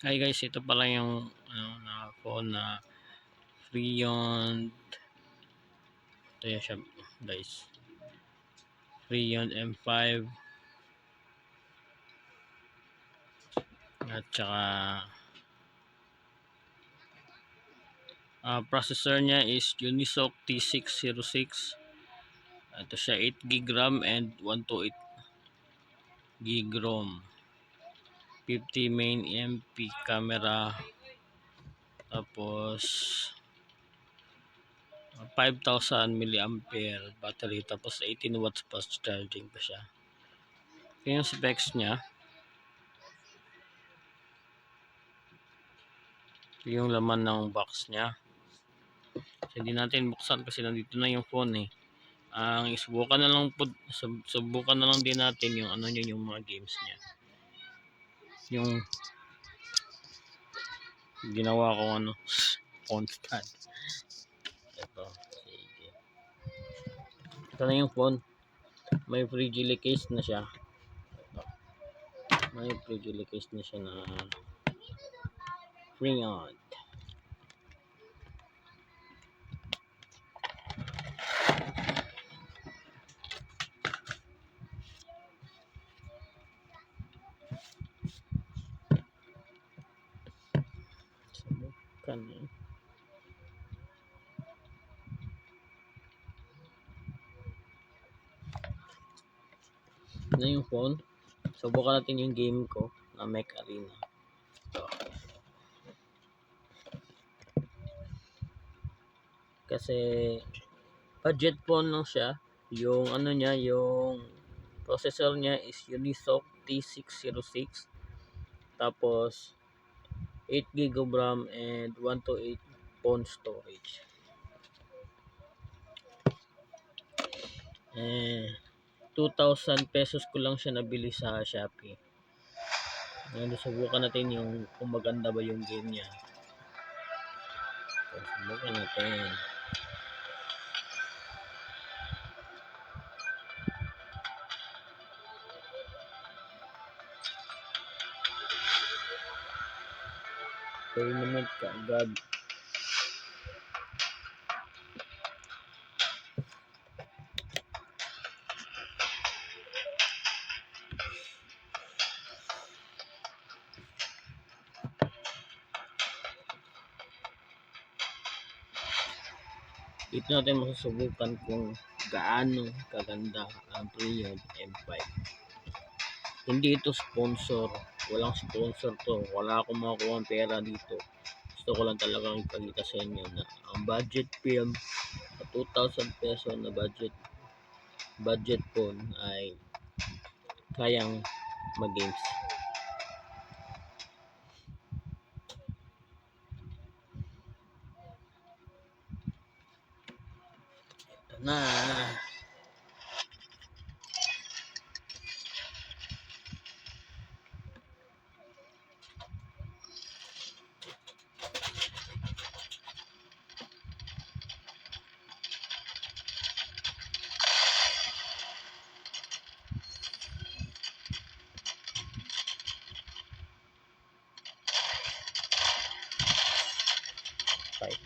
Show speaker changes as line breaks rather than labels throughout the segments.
Hi guys, ito pala yung na phone na Freon. Ito yan siya guys. Freon M5 at saka processor niya is Unisoc T606. Ito siya 8 GB RAM and 128 GB ROM. 50 main MP camera, tapos 5,000 milliampere battery, tapos 18 watts fast charging pa siya. Ito yung specs niya. Ito yung laman ng box niya. So, hindi natin buksan kasi nandito na yung phone eh. Ang subukan na lang po, subukan na lang din natin yung ano niya, yung mga games niya. Yung ginawa ko phone stand. Ito, sige. Ito na yung phone. May frigile case na siya. Ito. May frigile case na siya na Freon. Subukan eh. Ito na yung phone. Subukan natin yung game ko na Mech Arena. Ito. Kasi budget phone lang siya. Yung ano niya, yung processor niya is Unisoc T606. Tapos 8 GB of RAM and 128 phone storage. Eh 2,000 pesos ko lang siya nabili sa Shopee. Ngayon subukan natin yung kung maganda ba yung game niya. So, subukan natin. Tournament ka agad. Dito natin masusubukan kung gaano kaganda ang Freon M5. Hindi ito sponsor. Walang sponsor to. Wala akong makukuha ang pera dito. Gusto ko lang talagang ipakita sa inyo na ang budget film sa 2,000 peso na budget phone ay kayang mag-games. Ito na. Bye.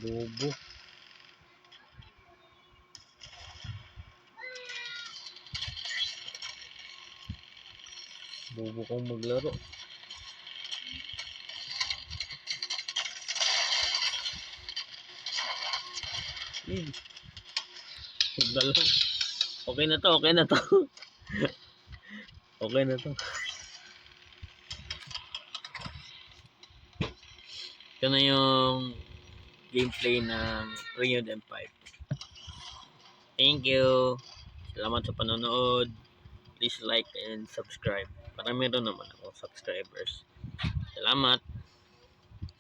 Bobo. Bobo kong maglaro. Magdalo. Okay na to, okay na to. Okay na to. Ito na yung gameplay ng Freon M5. Thank you. Salamat sa panonood. Please like and subscribe. Para meron naman ako subscribers. Salamat.